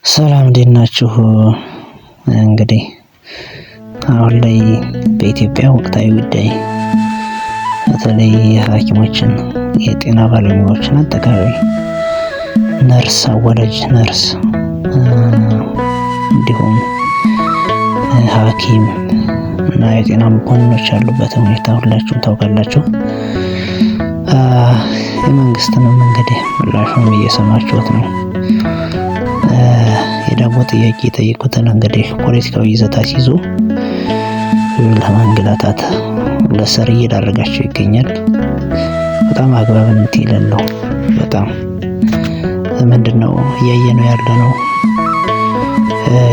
ሰላም እንዴት ናችሁ? እንግዲህ አሁን ላይ በኢትዮጵያ ወቅታዊ ጉዳይ በተለይ ሐኪሞችን የጤና ባለሙያዎችን አጠቃላይ ነርስ፣ አዋላጅ ነርስ እንዲሁም ሐኪም እና የጤና መኮንኖች ያሉበት ሁኔታ ሁላችሁም ታውቃላችሁ። የመንግስትንም እንግዲህ ምላሹን እየሰማችሁት ነው። የዳቦ ጥያቄ የጠየቁትን እንግዲህ ፖለቲካዊ ይዘት አስይዞ ለማንገላታት ለእስር እየዳረጋቸው ይገኛል። በጣም አግባብነት የሌለው በጣም ምንድነው እያየነው ያለነው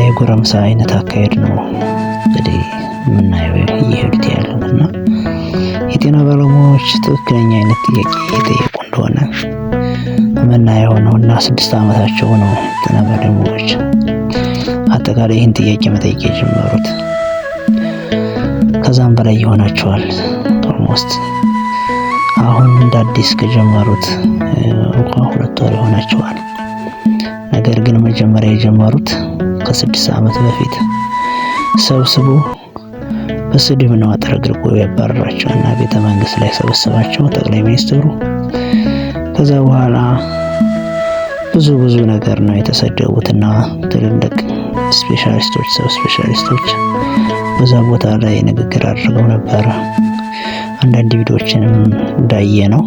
የጎረምሳ አይነት አካሄድ ነው እንግዲህ የምናየው እየሄዱት ያሉት እና የጤና ባለሙያዎች ትክክለኛ አይነት ጥያቄ እየጠየቁ እንደሆነ የምናየው ነው እና 6 ዓመታቸው ነው ጤና ባለሙያዎች አጠቃላይ ይህን ጥያቄ መጠየቅ የጀመሩት። ከዛም በላይ ይሆናቸዋል። ኦልሞስት አሁን እንደ አዲስ ከጀመሩት እንኳን 2 ወር ይሆናቸዋል። ነገር ግን መጀመሪያ የጀመሩት ከ6 ዓመት በፊት ሰብስቦ በስድብ ነው አጥረግርጎ ያባረራቸው እና ቤተ መንግስት ላይ ሰበሰባቸው ጠቅላይ ሚኒስትሩ። ከዛ በኋላ ብዙ ነገር ነው የተሰደቡትና ትልልቅ ስፔሻሊስቶች ስፔሻሊስቶች በዛ ቦታ ላይ ንግግር አድርገው ነበር። አንዳንድ ቪዲዮዎችንም እንዳየ ነው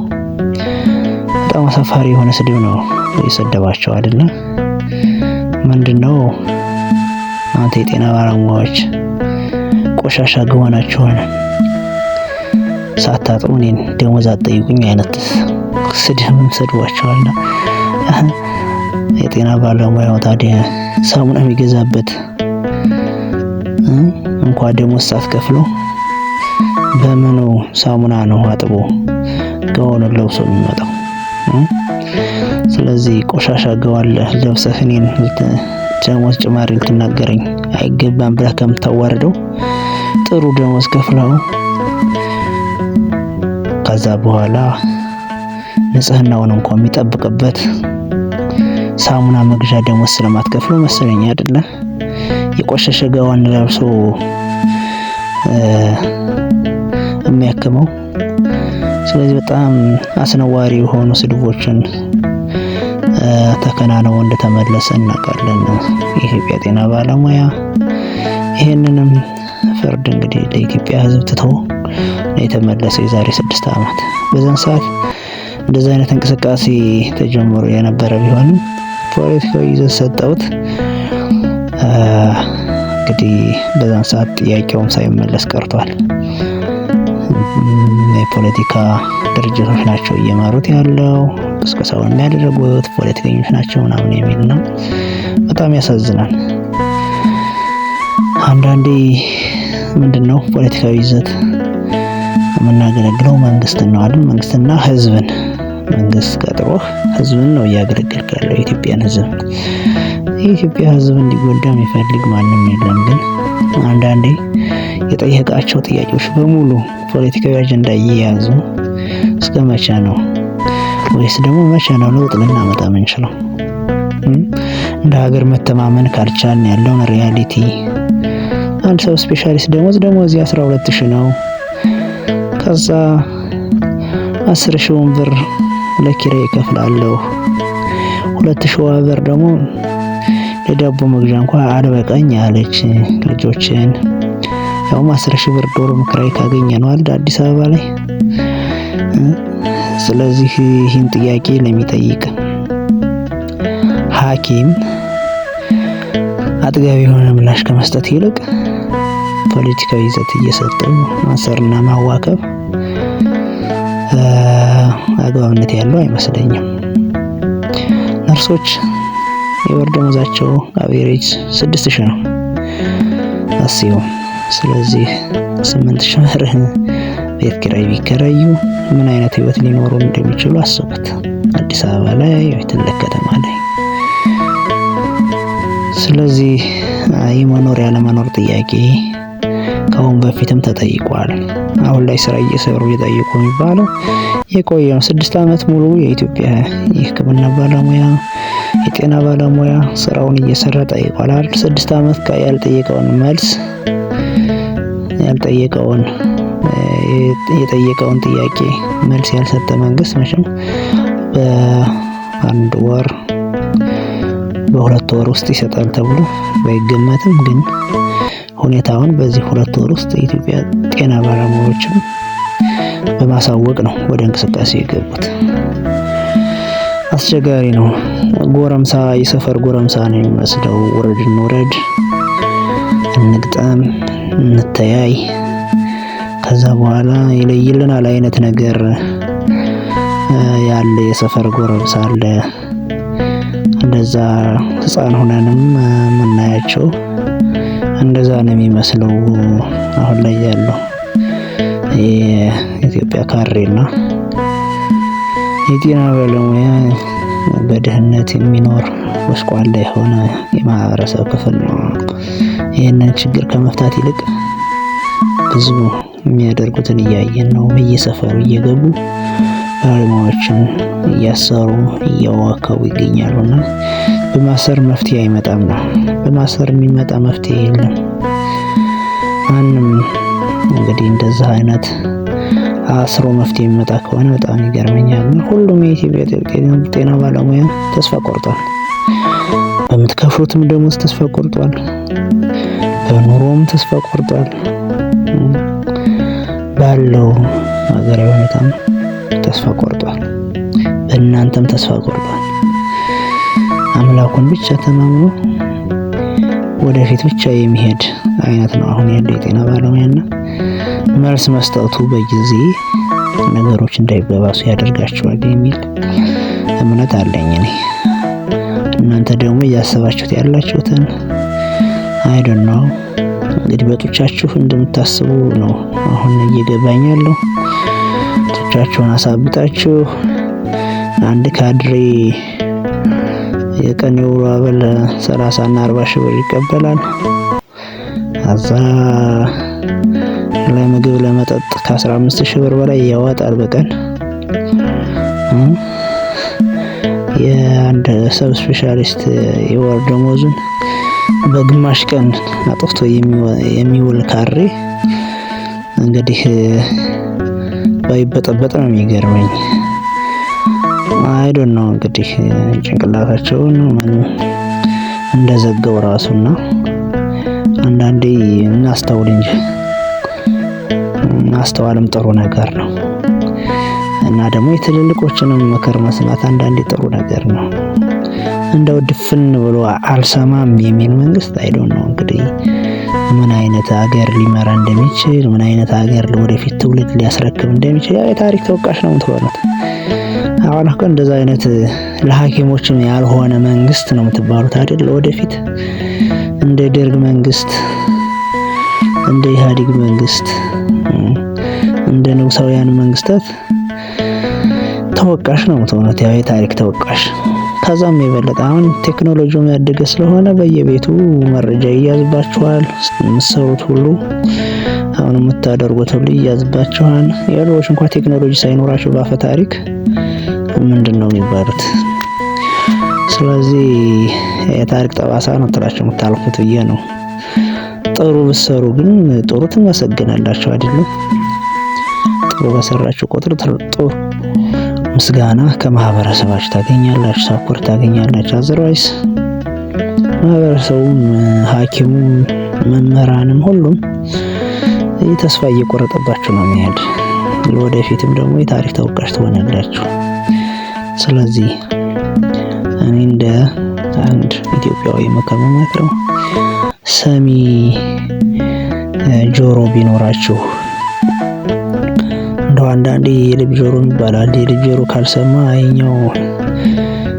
በጣም አሳፋሪ የሆነ ስድብ ነው የሰደባቸው አይደለ? ምንድነው አንተ የጤና ባለሙያዎች ቆሻሻ ገወናችሁን ሳታጥቡ እኔን ደሞዝ አትጠይቁኝ አይነት ስድብም ሰድቧቸዋልና የጤና ባለሙያው ታዲያ ሳሙና የሚገዛበት እንኳን ደሞዝ ሳትከፍሉ በምኑ ሳሙና ነው አጥቦ ገወኑን ለብሶ የሚመጣው? ስለዚህ ቆሻሻ ገዋን ለብሰህ እኔን ደሞዝ ጭማሪ ልትናገረኝ አይገባም ብለህ ከምታዋርደው ጥሩ ደሞዝ ከፍለው ከዛ በኋላ ንጽህናውን እንኳን የሚጠብቅበት ሳሙና መግዣ ደሞዝ ስለማትከፍለው መሰለኝ አይደለ የቆሸሸ ገዋን ለብሶ የሚያክመው። ስለዚህ በጣም አስነዋሪ የሆኑ ስድቦችን ተከናንቦ እንደተመለሰ እናውቃለን የኢትዮጵያ ጤና ባለሙያ። ይሄንንም ፍርድ እንግዲህ ለኢትዮጵያ ሕዝብ ትቶ የተመለሰ የዛሬ 6 ዓመት። በዛን ሰዓት እንደዚህ አይነት እንቅስቃሴ ተጀምሮ የነበረ ቢሆንም ፖለቲካዊ ይዘት ሰጠውት። እንግዲህ በዛን ሰዓት ጥያቄውም ሳይመለስ ቀርቷል። የፖለቲካ ድርጅቶች ናቸው እየመሩት ያለው፣ ቅስቀሳውን የሚያደርጉት ፖለቲከኞች ናቸው ምናምን የሚል ነው። በጣም ያሳዝናል። አንዳንዴ ምንድነው ፖለቲካዊ ይዘት የምናገለግለው መንግስትን ነው አይደል? መንግስትና ህዝብን። መንግስት ቀጥሮህ ህዝብን ነው እያገለገልክ ያለው የኢትዮጵያን ህዝብ። የኢትዮጵያ ህዝብ እንዲጎዳ የሚፈልግ ማንም የለም። ግን አንዳንዴ የጠየቃቸው ጥያቄዎች በሙሉ ፖለቲካዊ አጀንዳ እየያዙ እስከ መቼ ነው? ወይስ ደግሞ መቼ ነው ለውጥ ልናመጣ የምንችለው? እንደ ሀገር መተማመን ካልቻልን ያለውን ሪያሊቲ አንድ ሰው ስፔሻሊስት ደሞዝ 12,000 ነው። ከዛ 10,000 ብር ለኪራይ እከፍላለሁ። 2,000 ብር ደግሞ ለዳቦ መግዣ እንኳን አልበቃኝ አለች ልጆችን። ያው 10,000 ብር ዶርም ኪራይ ካገኘ ነው አይደል አዲስ አበባ ላይ። ስለዚህ ይህን ጥያቄ ለሚጠይቅ ሐኪም አጥጋቢ የሆነ ምላሽ ከመስጠት ይልቅ ፖለቲካዊ ይዘት እየሰጡ ማሰርና ማዋከብ አግባብነት ያለው አይመስለኝም። ነርሶች የወር ደመወዛቸው አቬሬጅ 6,000 ነው አስዩ። ስለዚህ 8,000 ብር ቤት ኪራይ ቢከራዩ ምን አይነት ህይወት ሊኖሩ እንደሚችሉ አስቡት። አዲስ አበባ ላይ ትልቅ ከተማ ላይ። ስለዚህ የመኖር ያለመኖር ጥያቄ ከአሁን በፊትም ተጠይቋል። አሁን ላይ ስራ እየሰሩ እየጠየቁ የሚባለው የቆየ ነው። 6 ዓመት ሙሉ የኢትዮጵያ የሕክምና ባለሙያ የጤና ባለሙያ ስራውን እየሰራ ጠይቋል አይደል? 6 ዓመት ያልጠየቀውን መልስ የጠየቀውን ጥያቄ መልስ ያልሰጠ መንግስት መቼም በአንድ ወር በ2 ወር ውስጥ ይሰጣል ተብሎ ባይገመትም ግን ሁኔታውን በዚህ 2 ወር ውስጥ የኢትዮጵያ ጤና ባለሙያዎችም በማሳወቅ ነው ወደ እንቅስቃሴ የገቡት። አስቸጋሪ ነው። ጎረምሳ የሰፈር ጎረምሳ ነው የሚመስለው። ውረድ እንውረድ፣ እንግጠም፣ እንተያይ፣ ከዛ በኋላ ይለይልናል አይነት ነገር ያለ የሰፈር ጎረምሳ አለ። እንደዛ ህፃን ሆነንም የምናያቸው እንደዛ ነው የሚመስለው። አሁን ላይ ያለው የኢትዮጵያ ካሬና የጤና ባለሙያ በድህነት የሚኖር ጎስቋላ የሆነ የማህበረሰብ ክፍል ነው። ይህንን ችግር ከመፍታት ይልቅ ብዙ የሚያደርጉትን እያየን ነው። በየሰፈሩ እየገቡ ባለሙያዎችን እያሰሩ እያዋከቡ ይገኛሉና በማሰር መፍትሄ አይመጣም ነው። በማሰር የሚመጣ መፍትሄ የለም። ማንም እንግዲህ እንደዛ አይነት አስሮ መፍትሄ የሚመጣ ከሆነ በጣም ይገርመኛል። ሁሉም የኢትዮጵያ ጤና ባለሙያ ተስፋ ቆርጧል። በምትከፍሉትም ደሞዝ ተስፋ ቆርጧል። በኑሮም ተስፋ ቆርጧል። ባለው ሀገራዊ ሁኔታም ተስፋ ቆርጧል። በእናንተም ተስፋ ቆርጧል። አምላኩን ብቻ ተማምኖ ወደፊት ብቻ የሚሄድ አይነት ነው አሁን ያለው የጤና ባለሙያና መልስ መስጠቱ በጊዜ ነገሮች እንዳይበባሱ ያደርጋቸዋል የሚል እምነት አለኝ እኔ። እናንተ ደግሞ እያሰባችሁት ያላችሁትን ነው እንግዲህ በጡቻችሁ እንደምታስቡ ነው አሁን እየገባኝ ያለው። ጡቻችሁን አሳብጣችሁ አንድ ካድሬ የቀን የውሎ አበል 30 እና 40 ሺህ ብር ይቀበላል። አዛ ለምግብ ለመጠጥ ከ15 ሺህ ብር በላይ ያወጣል በቀን። የአንድ ሰብ ስፔሻሊስት የወር ደሞዙን በግማሽ ቀን አጥፍቶ የሚውል ካሬ እንግዲህ ባይበጠበጥ ነው የሚገርመኝ። ነው እንግዲህ ጭንቅላታቸውን ምን እንደዘገው ራሱና አንዳንዴ እናስተውል እንጂ ማስተዋልም ጥሩ ነገር ነው እና ደግሞ የትልልቆችንም ምክር መስማት አንዳንዴ ጥሩ ነገር ነው። እንደው ድፍን ብሎ አልሰማም የሚል መንግስት ነው እንግዲህ ምን አይነት ሀገር ሊመራ እንደሚችል ምን አይነት ሀገር ለወደፊት ትውልድ ሊያስረክብ እንደሚችል የታሪክ ተወቃሽ ነው የምትሆኑት። አሁን እኮ እንደዛ አይነት ለሐኪሞችም ያልሆነ መንግስት ነው የምትባሉት አይደል? ወደፊት እንደ ደርግ መንግስት፣ እንደ ኢህአዴግ መንግስት፣ እንደ ንጉሳውያን መንግስታት ተወቃሽ ነው የምትሆኑት። ያው የታሪክ ተወቃሽ። ከዛም የበለጠ አሁን ቴክኖሎጂው ያደገ ስለሆነ በየቤቱ መረጃ ይያዝባችኋል። የምትሰሩት ሁሉ አሁን የምታደርጉት ሁሉ ይያዝባችኋል። የሌሎች እንኳን ቴክኖሎጂ ሳይኖራቸው ባፈ ታሪክ ምንድነው የሚባሉት? ስለዚህ የታሪክ ጠባሳ ነው ትላችሁ የምታልፉት ብዬ ነው። ጥሩ ብትሰሩ ግን ጥሩ ትመሰገናላችሁ አይደለም? ጥሩ በሰራችሁ ቁጥር ጥሩ ምስጋና ከማህበረሰባችሁ ታገኛላችሁ፣ ሳፖርት ታገኛላችሁ። አዘርዋይስ ማህበረሰቡም፣ ሐኪሙም፣ መምህራንም ሁሉም ተስፋ እየቆረጠባችሁ ነው የሚሄድ። ለወደፊትም ደግሞ የታሪክ ተወቃሽ ትሆናላችሁ። ስለዚህ እኔ እንደ አንድ ኢትዮጵያዊ መከረው ሰሚ ጆሮ ቢኖራችሁ እንደው አንዳንዴ የልብ ጆሮ ይባላል። የልብ ጆሮ ካልሰማ አይኛው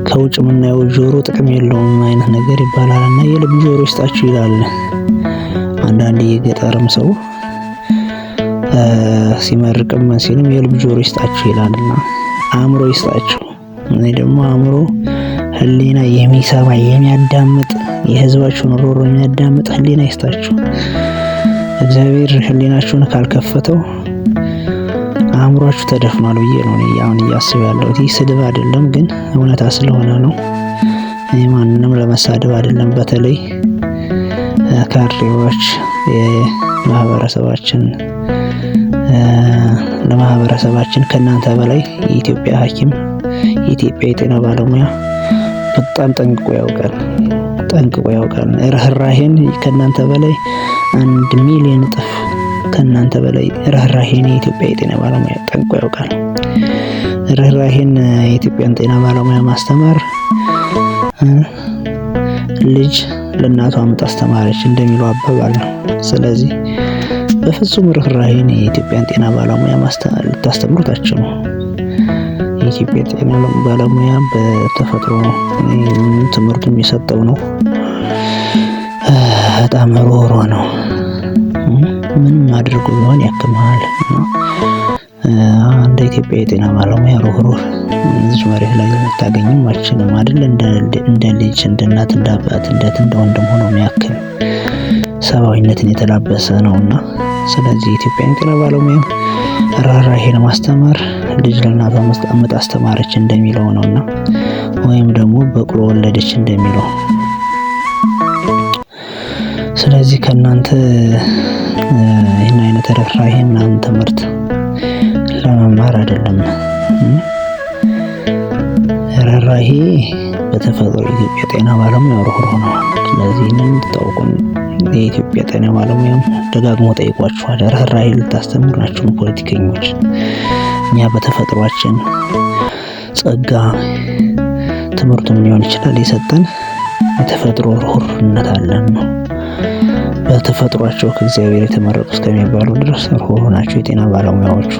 ከውጭ የምናየው ጆሮ ጥቅም የለውም አይነት ነገር ይባላል እና የልብ ጆሮ ይስጣችሁ ይላል። አንዳንዴ የገጠርም ሰው ሲመርቅም ሲልም የልብ ጆሮ ይስጣችሁ ይላልና አእምሮ ይስጣችሁ። እኔ ደግሞ አእምሮ፣ ህሊና የሚሰማ የሚያዳምጥ የህዝባችሁን ሮሮ የሚያዳምጥ ህሊና ይስጣችሁ። እግዚአብሔር ህሊናችሁን ካልከፈተው አእምሯችሁ ተደፍኗል ብዬ ነው አሁን እያስብ ያለሁት። ይህ ስድብ አይደለም ግን እውነታ ስለሆነ ነው። ማንንም ለመሳደብ አይደለም። በተለይ ካድሬዎች ለማህበረሰባችን ከእናንተ በላይ የኢትዮጵያ ሐኪም የኢትዮጵያ የጤና ባለሙያ በጣም ጠንቅቆ ያውቃል። ርህራሄን ከእናንተ በላይ 1 ሚሊዮን እጥፍ ከእናንተ በላይ ርህራሄን የኢትዮጵያ የጤና ባለሙያ ጠንቅቆ ያውቃል። ርህራሄን የኢትዮጵያን ጤና ባለሙያ ማስተማር ልጅ ለእናቷ ምጥ አስተማረች እንደሚለው አባባል ነው። ስለዚህ በፍጹም ርህራሄን የኢትዮጵያን ጤና ባለሙያ ልታስተምሩት አትችሉ። የኢትዮጵያ ጤና ባለሙያ በተፈጥሮ ትምህርቱ የሚሰጠው ነው። በጣም ሩህሩህ ነው። ምንም አድርጎ ቢሆን ያክማል። እንደ ኢትዮጵያ የጤና ባለሙያ ሩህሩህ እዚህ መሬት ላይ ታገኙም አልችልም አይደል? እንደ ልጅ፣ እንደ እናት፣ እንደ አባት፣ እንደ ወንድም ሆኖ የሚያክም ሰብአዊነትን የተላበሰ ነውና ስለዚህ የኢትዮጵያ የጤና ባለሙያ ርህራሄን ማስተማር ልጅ ለእናቷ ምጥ አስተማረች እንደሚለው ነውና ወይም ደግሞ በቅሎ ወለደች እንደሚለው። ስለዚህ ከእናንተ ይህን አይነት ርህራሄን ትምህርት ለመማር አይደለም። ርህራሄ በተፈጥሮ የኢትዮጵያ ጤና ባለሙያ ሩህሩህ ነው። ስለዚህ ይህንን እንድታውቁን የኢትዮጵያ ጤና ባለሙያም ደጋግሞ ጠይቋችኋል። ርህራሄ ልታስተምሩ ናችሁ ፖለቲከኞች። እኛ በተፈጥሯችን ጸጋ ትምህርቱም ሊሆን ይችላል የሰጠን የተፈጥሮ ሩህሩህነት አለን ነው። በተፈጥሯቸው ከእግዚአብሔር የተመረጡ እስከሚባሉ ድረስ ሩህሩህ ናቸው የጤና ባለሙያዎቹ።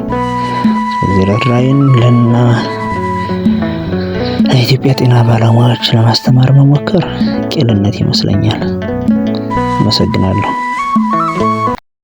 ስለዚህ ርህራሄን ለኢትዮጵያ ጤና ባለሙያዎች ለማስተማር መሞከር ቂልነት ይመስለኛል። አመሰግናለሁ።